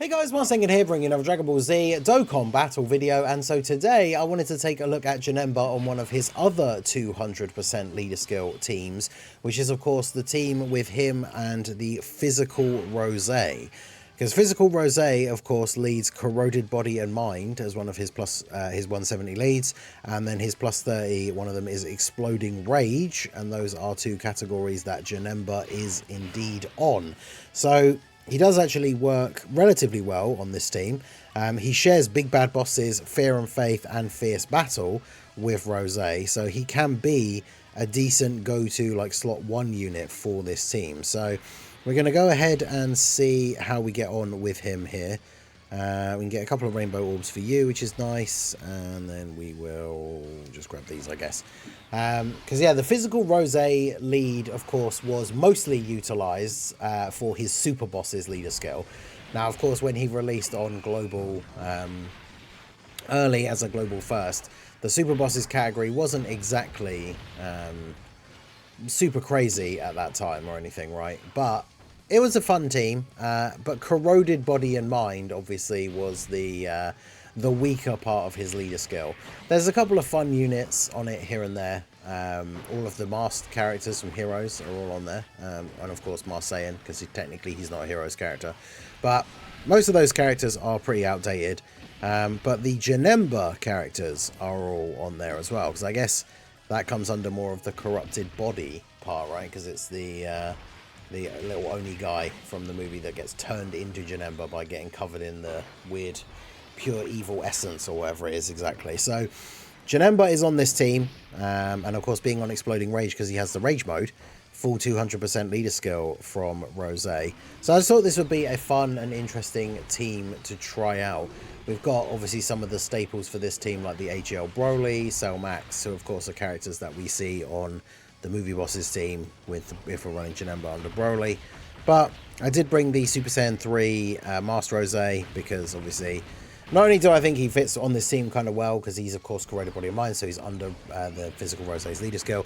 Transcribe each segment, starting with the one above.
Hey guys, Marsengan here, bringing another Dragon Ball Z Dokkan battle video, and so today I wanted to take a look at JANEMBA on one of his other 200% leader skill teams, which is of course the team with him and the Physical Rose. Because Physical Rose, of course, leads Corroded Body and Mind as one of his his 170 leads, and then his plus 30, one of them is Exploding Rage, and those are two categories that JANEMBA is indeed on. So he does actually work relatively well on this team. He shares Big Bad Bosses, Fear and Faith, and Fierce Battle with Rose, so he can be a decent go-to like slot 1 unit for this team. So we're going to go ahead and see how we get on with him here. We can get a couple of rainbow orbs for you, which is nice, and then we will just grab these, I guess. Because yeah, the Physical Rose lead, of course, was mostly utilized for his Super Bosses leader skill. Now, of course, when he released on Global early as a Global First, the Super Bosses category wasn't exactly super crazy at that time or anything, right? But it was a fun team, but Corroded Body and Mind obviously was the weaker part of his leader skill. There's a couple of fun units on it here and there. All of the masked characters from Heroes are all on there, and of course Marseillan, because technically he's not a Heroes character. But most of those characters are pretty outdated, but the JANEMBA characters are all on there as well, because I guess that comes under more of the Corrupted Body part, right? Because it's the little Oni guy from the movie that gets turned into JANEMBA by getting covered in the weird pure evil essence or whatever it is exactly. So JANEMBA is on this team, and of course being on Exploding Rage because he has the Rage mode, full 200% leader skill from Rose. So I just thought this would be a fun and interesting team to try out. We've got obviously some of the staples for this team like the AGL Broly, Cell Max, who of course are characters that we see on the Movie Bosses team with if we're running JANEMBA under Broly. But I did bring the Super Saiyan 3 Master Rose because obviously not only do I think he fits on this team kind of well because he's of course Corroded Body and Mind, so he's under the Physical Rose's leader skill.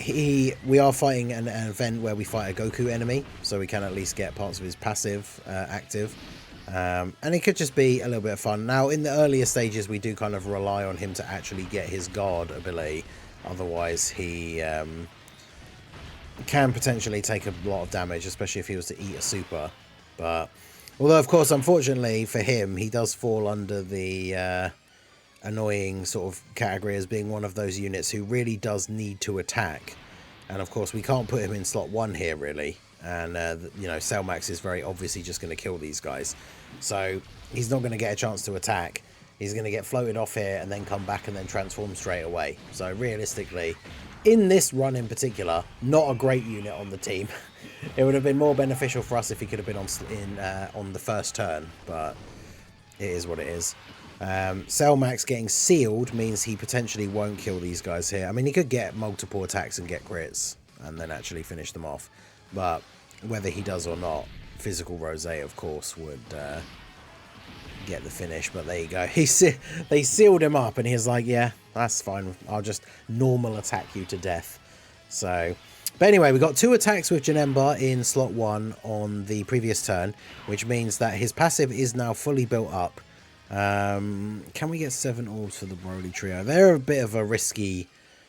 We are fighting an event where we fight a Goku enemy, so we can at least get parts of his passive active. And it could just be a little bit of fun. Now in the earlier stages we do kind of rely on him to actually get his guard ability. Otherwise, he can potentially take a lot of damage, especially if he was to eat a super. But although, of course, unfortunately for him, he does fall under the annoying sort of category as being one of those units who really does need to attack. And of course, we can't put him in slot 1 here, really. And, you know, Cell Max is very obviously just going to kill these guys. So he's not going to get a chance to attack. He's going to get floated off here and then come back and then transform straight away. So realistically, in this run in particular, not a great unit on the team. It would have been more beneficial for us if he could have been on the first turn, but it is what it is. Cell Max getting sealed means he potentially won't kill these guys here. I mean, he could get multiple attacks and get crits and then actually finish them off. But whether he does or not, Physical Rose, of course, would get the finish. But there you go. They sealed him up and he was like, yeah, that's fine. I'll just normal attack you to death. So, but anyway, we got 2 attacks with JANEMBA in slot 1 on the previous turn, which means that his passive is now fully built up. Can we get 7 orbs for the Broly trio? They're a bit of a risky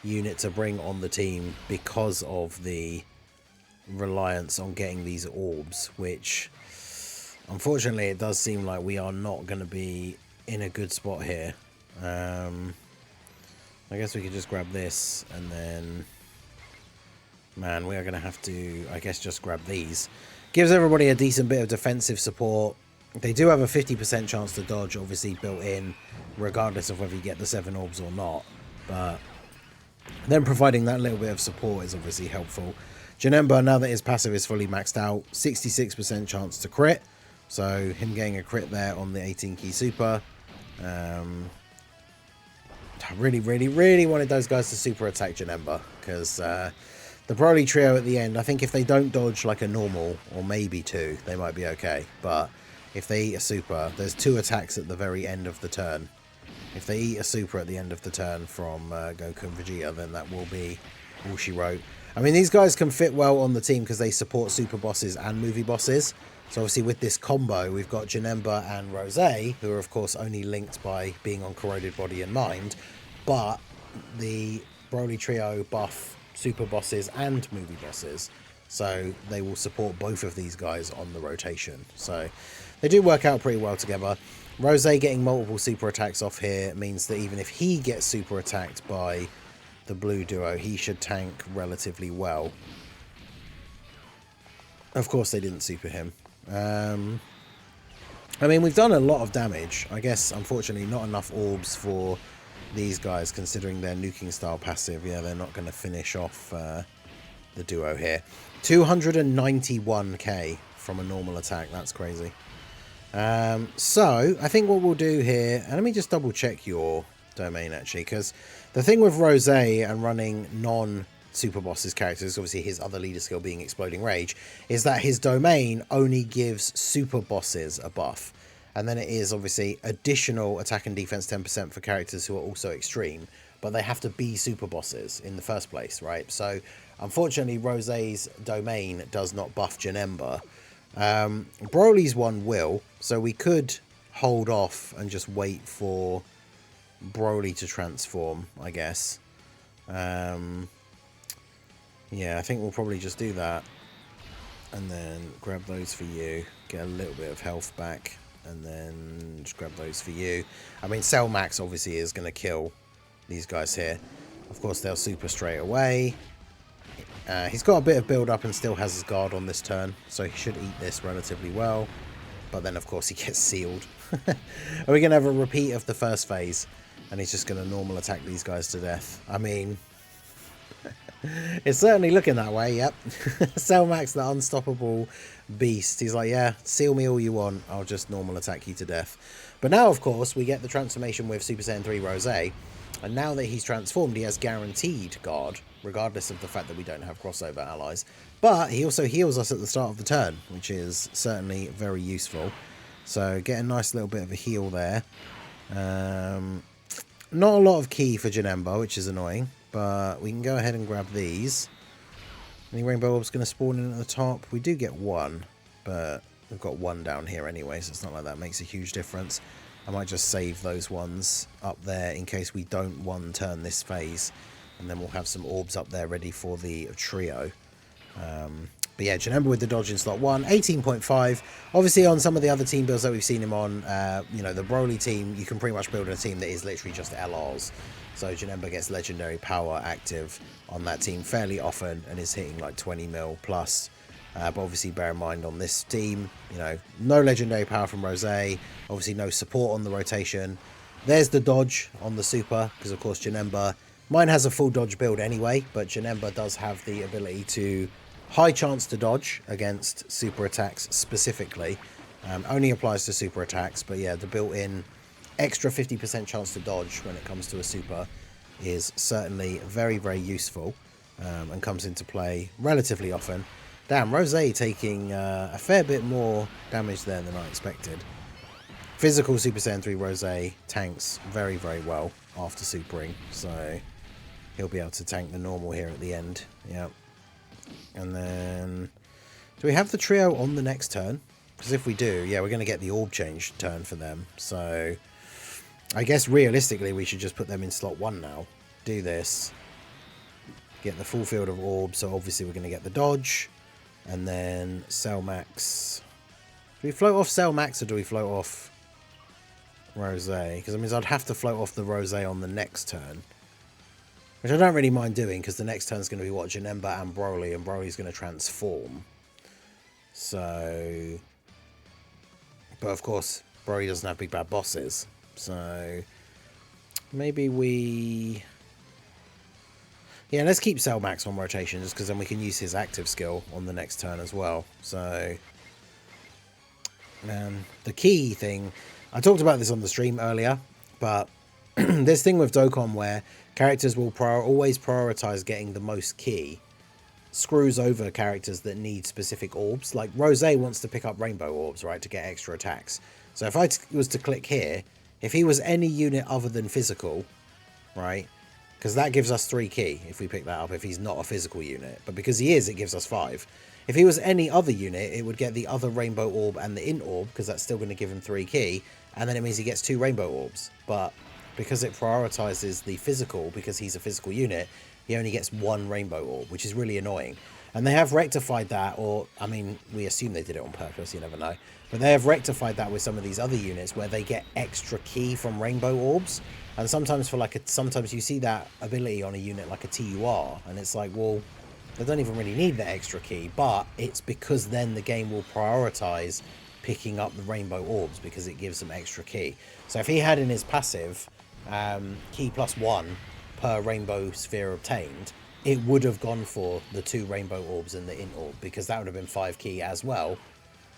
unit to bring on the team because of the reliance on getting these orbs, which unfortunately it does seem like we are not going to be in a good spot here. I guess we could just grab this and then, man, we are going to have to, I guess, just grab these. Gives everybody a decent bit of defensive support. They do have a 50% chance to dodge, obviously built in, regardless of whether you get the 7 orbs or not. But then providing that little bit of support is obviously helpful. JANEMBA, now that his passive is fully maxed out, 66% chance to crit. So him getting a crit there on the 18 key super. I really wanted those guys to super attack JANEMBA because the Broly trio at the end, I think if they don't dodge like a normal, or maybe 2, they might be okay. But if they eat a super, there's 2 attacks at the very end of the turn. If they eat a super at the end of the turn from Goku and Vegeta, then that will be all she wrote. I mean, these guys can fit well on the team because they support super bosses and movie bosses. So obviously with this combo, we've got Janemba and Rosé, who are of course only linked by being on Corroded Body and Mind, but the Broly trio buff super bosses and movie bosses, so they will support both of these guys on the rotation. So they do work out pretty well together. Rosé getting multiple super attacks off here means that even if he gets super attacked by the blue duo, he should tank relatively well. Of course they didn't super him. I mean, we've done a lot of damage. I guess, unfortunately, not enough orbs for these guys, considering their nuking style passive. Yeah, they're not going to finish off the duo here. 291k from a normal attack. That's crazy. So, I think what we'll do here... And let me just double check your domain, actually, because the thing with Rosé and running non-Super Boss's characters, obviously his other leader skill being Exploding Rage, is that his domain only gives Super Bosses a buff. And then it is, obviously, additional attack and defense 10% for characters who are also extreme, but they have to be Super Bosses in the first place, right? So, unfortunately, Rosé's domain does not buff Janemba. Broly's one will, so we could hold off and just wait for Broly to transform, I guess. Yeah, I think we'll probably just do that. And then grab those for you. Get a little bit of health back. And then just grab those for you. I mean, Cell Max obviously is going to kill these guys here. Of course, they'll super straight away. He's got a bit of build up and still has his guard on this turn. So he should eat this relatively well. But then, of course, he gets sealed. Are we going to have a repeat of the first phase? And he's just going to normal attack these guys to death. I mean... It's certainly looking that way, yep. Cell Max, the unstoppable beast. He's like, yeah, seal me all you want. I'll just normal attack you to death. But now, of course, we get the transformation with Super Saiyan 3 Rosé. And now that he's transformed, he has guaranteed guard, regardless of the fact that we don't have crossover allies. But he also heals us at the start of the turn, which is certainly very useful. So get a nice little bit of a heal there. Not a lot of key for Janemba, which is annoying. But we can go ahead and grab these. Any rainbow orbs going to spawn in at the top? We do get one, but we've got one down here anyway, so it's not like that makes a huge difference. I might just save those ones up there in case we don't one turn this phase, and then we'll have some orbs up there ready for the trio. But yeah, Janemba with the dodge in slot 1, 18.5. Obviously on some of the other team builds that we've seen him on, you know, the Broly team, you can pretty much build a team that is literally just LRs. So Janemba gets legendary power active on that team fairly often and is hitting like 20 mil plus. But obviously bear in mind on this team, you know, no legendary power from Rosé, obviously no support on the rotation. There's the dodge on the super, because of course Janemba, mine has a full dodge build anyway, but Janemba does have the ability to high chance to dodge against super attacks specifically. Only applies to super attacks, but yeah, the built-in extra 50% chance to dodge when it comes to a super is certainly very, very useful and comes into play relatively often. Damn, Rosé taking a fair bit more damage there than I expected. Physical Super Saiyan 3 Rosé tanks very, very well after supering, so he'll be able to tank the normal here at the end. Yep. And then, do we have the trio on the next turn? Because if we do, yeah, we're going to get the orb change turn for them, so... I guess realistically we should just put them in slot 1 now. Do this. Get the full field of orbs, so obviously we're going to get the dodge. And then Cell Max. Do we float off Cell Max or do we float off Rosé? Because I mean, I'd have to float off the Rosé on the next turn. Which I don't really mind doing, because the next turn is going to be what? Janemba and Broly's going to transform. So... But of course, Broly doesn't have big bad bosses. So maybe we... Yeah, let's keep Cell Max on rotation, just because then we can use his active skill on the next turn as well. So the key thing... I talked about this on the stream earlier, but this thing with Dokkan where characters will always prioritize getting the most key screws over characters that need specific orbs. Like Rosé wants to pick up rainbow orbs, right, to get extra attacks. So if I was to click here, if he was any unit other than physical, right, because that gives us 3 key if we pick that up if he's not a physical unit. But because he is, it gives us 5. If he was any other unit, it would get the other rainbow orb and the int orb, because that's still going to give him 3 key, and then it means he gets 2 rainbow orbs. But because it prioritizes the physical, because he's a physical unit, he only gets 1 rainbow orb, which is really annoying. And they have rectified that, or, I mean, we assume they did it on purpose, you never know. But they have rectified that with some of these other units where they get extra key from rainbow orbs. And sometimes for like sometimes you see that ability on a unit like a TUR, and it's like, well, they don't even really need the extra key, but it's because then the game will prioritize picking up the rainbow orbs because it gives them extra key. So if he had in his passive key +1 per rainbow sphere obtained, it would have gone for the 2 rainbow orbs and the int orb, because that would have been 5 key as well.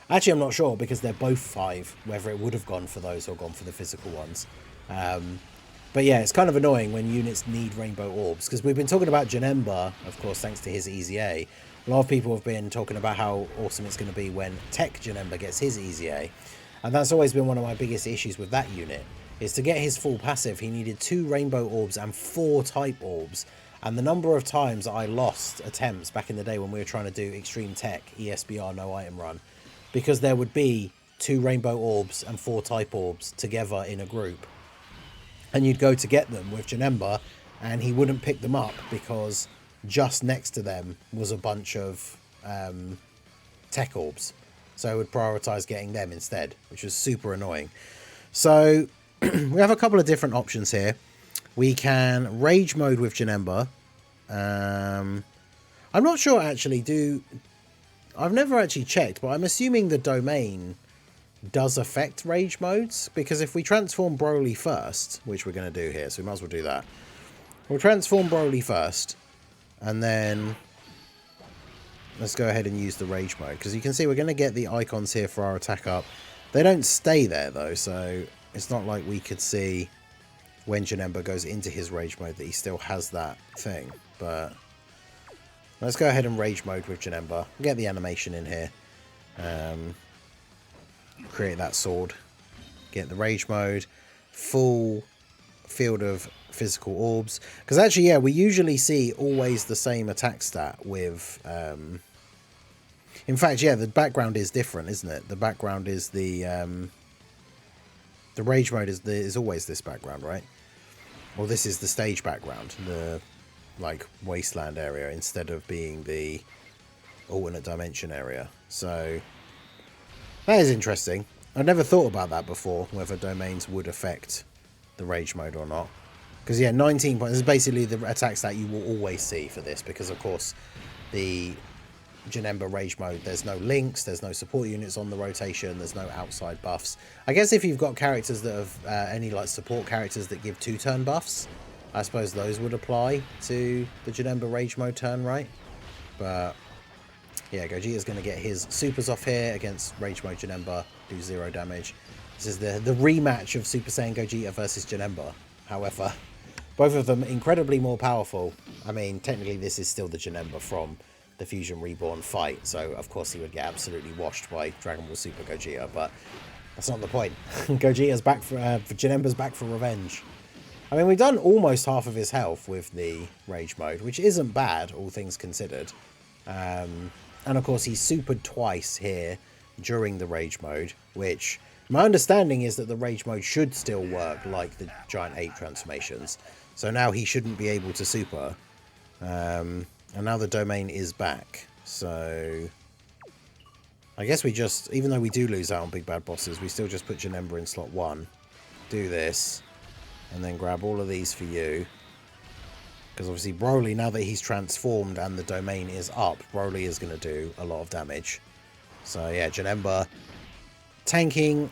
Actually, I'm not sure, because they're both 5, whether it would have gone for those or gone for the physical ones. But yeah, it's kind of annoying when units need rainbow orbs, because we've been talking about JANEMBA, of course, thanks to his EZA. A lot of people have been talking about how awesome it's going to be when Tech JANEMBA gets his EZA. And that's always been one of my biggest issues with that unit, is to get his full passive, he needed 2 rainbow orbs and 4 type orbs. And the number of times that I lost attempts back in the day when we were trying to do Extreme Tech, ESBR, no item run, because there would be 2 rainbow orbs and 4 type orbs together in a group. And you'd go to get them with JANEMBA, and he wouldn't pick them up because just next to them was a bunch of tech orbs. So I would prioritize getting them instead, which was super annoying. So we have a couple of different options here. We can rage mode with JANEMBA. I'm not sure actually. I've never actually checked, but I'm assuming the domain does affect rage modes, because if we transform Broly first, which we're going to do here, so we might as well do that. We'll transform Broly first, and then let's go ahead and use the rage mode, because you can see we're going to get the icons here for our attack up. They don't stay there though, so it's not like we could see when JANEMBA goes into his rage mode that he still has that thing. But let's go ahead and rage mode with JANEMBA. Get the animation in here. Create that sword. Get the rage mode. Full field of physical orbs. Because actually, yeah, we usually see always the same attack stat with... in fact, yeah, the background is different, isn't it? The background is the rage mode is always this background, right? Well, this is the stage background, the like wasteland area, instead of being the alternate dimension area. So that is interesting. I never thought about that before, whether domains would affect the rage mode or not. Because yeah, 19 points is basically the attack stat you will always see for this, because of course the JANEMBA rage mode, there's no links, there's no support units on the rotation, there's no outside buffs. I guess if you've got characters that have any like support characters that give 2-turn buffs, I suppose those would apply to the JANEMBA rage mode turn, right? But yeah, Gogeta's going to get his supers off here against rage mode JANEMBA, do 0 damage. This is the rematch of Super Saiyan Gogeta versus JANEMBA. However, both of them incredibly more powerful. I mean, technically this is still the JANEMBA from the Fusion Reborn fight, so of course he would get absolutely washed by Dragon Ball Super Gogeta, but that's not the point. Gogeta's back for JANEMBA's back for revenge. I mean, we've done almost half of his health with the rage mode, which isn't bad, all things considered. And of course he's supered twice here during the rage mode, which my understanding is that the rage mode should still work like the Giant Ape transformations. So now he shouldn't be able to super. And now the domain is back, so I guess we just, even though we do lose out on big bad bosses, we still just put JANEMBA in slot 1, do this, and then grab all of these for you. Because obviously Broly, now that he's transformed and the domain is up, Broly is going to do a lot of damage. So yeah, JANEMBA tanking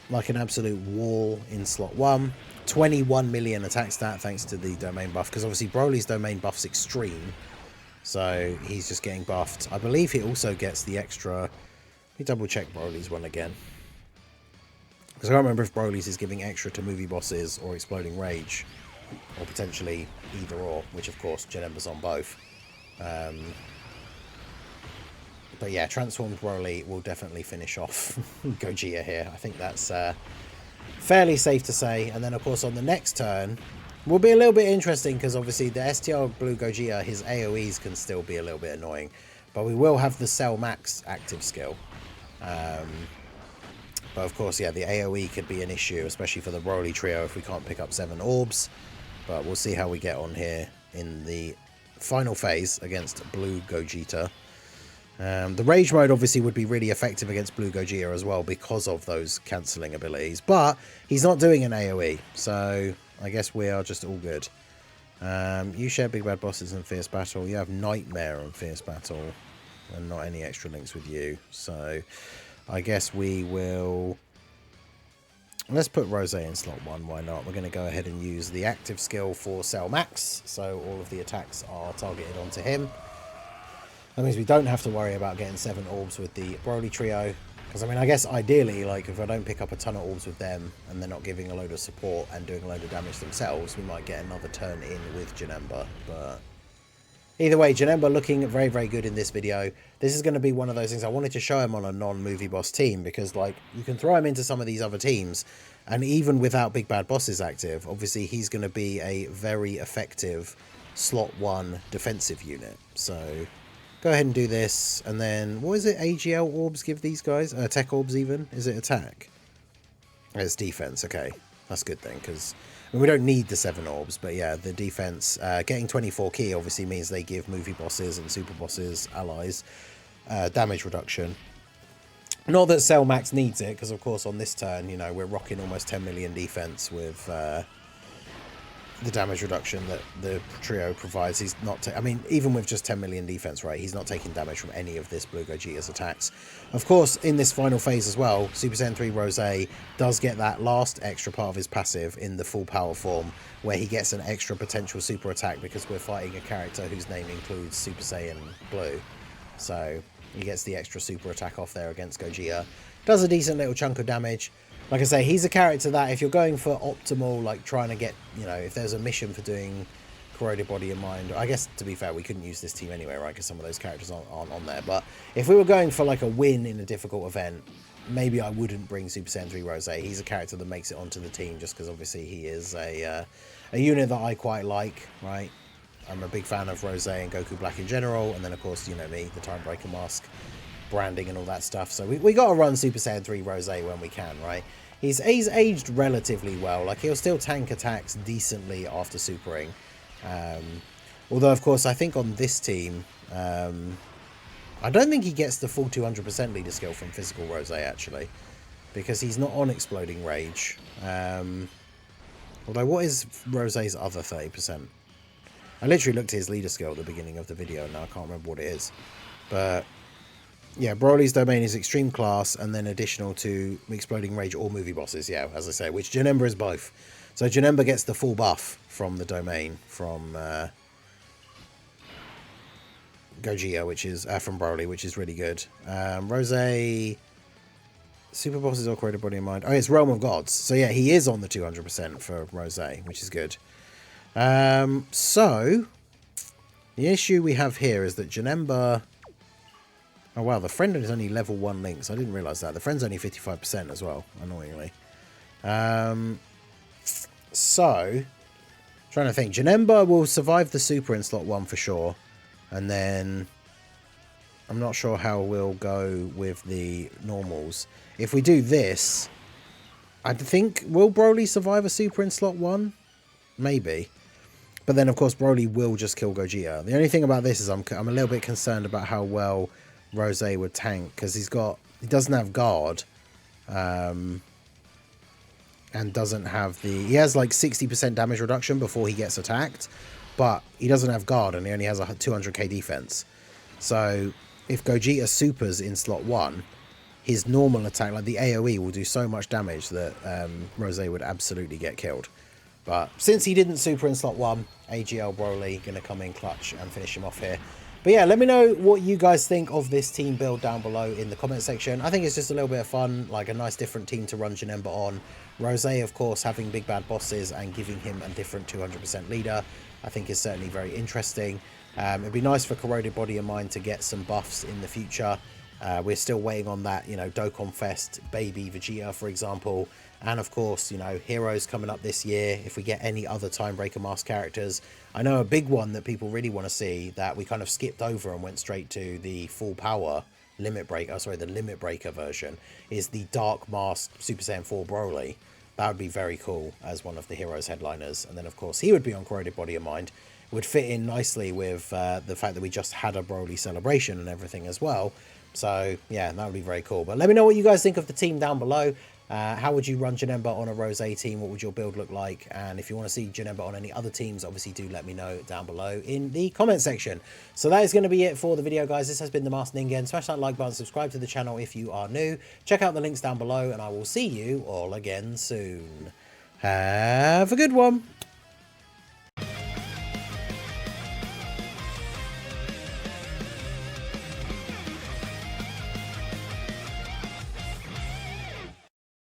like an absolute wall in slot 1. 21 million attack stat thanks to the domain buff, because obviously Broly's domain buff's extreme. So he's just getting buffed. I believe he also gets the extra... Let me double check Broly's one again. Because I can't remember if Broly's is giving extra to movie bosses or exploding rage. Or potentially either or, which of course JANEMBA's on both. But yeah, transformed Broly will definitely finish off Gogeta here. I think that's fairly safe to say. And then of course on the next turn... will be a little bit interesting, because obviously the STR Blue Gogeta, his AoEs can still be a little bit annoying. But we will have the Cell Max active skill. But of course, yeah, the AoE could be an issue, especially for the Broly trio if we can't pick up 7 orbs. But we'll see how we get on here in the final phase against Blue Gogeta. The Rage mode obviously would be really effective against Blue Gogeta as well because of those cancelling abilities. But he's not doing an AoE, so I guess we are just all good. You share Big Bad Bosses in Fierce Battle. You have Nightmare on Fierce Battle and not any extra links with you. So I guess we will... Let's put Rose in slot 1, why not? We're going to go ahead and use the active skill for Cell Max, so all of the attacks are targeted onto him. That means we don't have to worry about getting 7 orbs with the Broly trio. Because, I mean, I guess ideally, like, if I don't pick up a ton of orbs with them, and they're not giving a load of support and doing a load of damage themselves, we might get another turn in with JANEMBA, but... Either way, JANEMBA looking very, very good in this video. This is going to be one of those things I wanted to show him on a non-movie boss team because, like, you can throw him into some of these other teams and even without Big Bad Bosses active, obviously he's going to be a very effective slot 1 defensive unit. So, go ahead and do this. And then, what is it? AGL orbs give these guys? Tech orbs even? Is it attack? It's defense. Okay. That's a good thing because... we don't need the 7 orbs, but yeah, the defense, getting 24 key obviously means they give movie bosses and super bosses, allies, damage reduction. Not that Cell Max needs it, because of course on this turn, you know, we're rocking almost 10 million defense with the damage reduction that the trio provides. He's not, I mean, even with just 10 million defense, right, he's not taking damage from any of this Blue Gogeta's attacks. Of course, in this final phase as well, Super Saiyan 3 Rose does get that last extra part of his passive in the full power form, where he gets an extra potential super attack because we're fighting a character whose name includes Super Saiyan Blue. So he gets the extra super attack off there against Gogeta. Does a decent little chunk of damage. Like I say, he's a character that if you're going for optimal, like trying to get, you know, if there's a mission for doing Corroded Body and Mind, I guess to be fair, we couldn't use this team anyway, right? Because some of those characters aren't on there. But if we were going for like a win in a difficult event, maybe I wouldn't bring Super Saiyan 3 Rose. He's a character that makes it onto the team just because obviously he is a unit that I quite like, right? I'm a big fan of Rose and Goku Black in general. And then, of course, you know me, the Timebreaker mask, branding and all that stuff. So we got to run Super Saiyan 3 Rose when we can, right? He's aged relatively well. Like, he'll still tank attacks decently after supering. Although, of course, I think on this team, I don't think he gets the full 200% leader skill from physical Rose, actually. Because he's not on Exploding Rage. Although, what is Rose's other 30%? I literally looked at his leader skill at the beginning of the video, and now I can't remember what it is. But... yeah, Broly's domain is extreme class and then additional to Exploding Rage or movie bosses, yeah, as I say, which JANEMBA is both. So JANEMBA gets the full buff from the domain from Gogeta, which is from Broly, which is really good. Rose, super bosses or Corroded Body and Mind. Oh, it's Realm of Gods. So yeah, he is on the 200% for Rose, which is good. So the issue we have here is that JANEMBA... oh wow, the friend is only level 1 links. I didn't realise that. The friend's only 55% as well, annoyingly. So, trying to think. JANEMBA will survive the super in slot 1 for sure. And then, I'm not sure how we'll go with the normals. If we do this, I think, will Broly survive a super in slot 1? Maybe. But then, of course, Broly will just kill Gogeta. The only thing about this is I'm a little bit concerned about how well Rose would tank, because he doesn't have guard, and doesn't have he has like 60% damage reduction before he gets attacked, but he doesn't have guard and he only has a 200k defense. So if Gogeta supers in slot 1, his normal attack, like the AoE, will do so much damage that Rose would absolutely get killed. But since he didn't super in slot 1, AGL Broly gonna come in clutch and finish him off here. But yeah, let me know what you guys think of this team build down below in the comment section. I think it's just a little bit of fun, like a nice different team to run JANEMBA on. Rose, of course, having Big Bad Bosses and giving him a different 200% leader, I think is certainly very interesting. It'd be nice for Corroded Body and Mind to get some buffs in the future. We're still waiting on that, Dokkan Fest baby Vegeta, for example. And of course, Heroes coming up this year. If we get any other Timebreaker mask characters, I know a big one that people really want to see that we kind of skipped over and went straight to the full power Limit Breaker, sorry, the Limit Breaker version, is the Dark Mask Super Saiyan 4 Broly. That would be very cool as one of the Heroes headliners. And then, of course, he would be on Corroded Body and Mind. Would fit in nicely with the fact that we just had a Broly celebration and everything as well. So, yeah, that would be very cool. But let me know what you guys think of the team down below. How would you run JANEMBA on a Rose team? What would your build look like? And if you want to see JANEMBA on any other teams, obviously do let me know down below in the comment section. So that is going to be it for the video, guys. This has been the Master Ningen. Smash that like button, subscribe to the channel if you are new. Check out the links down below, and I will see you all again soon. Have a good one.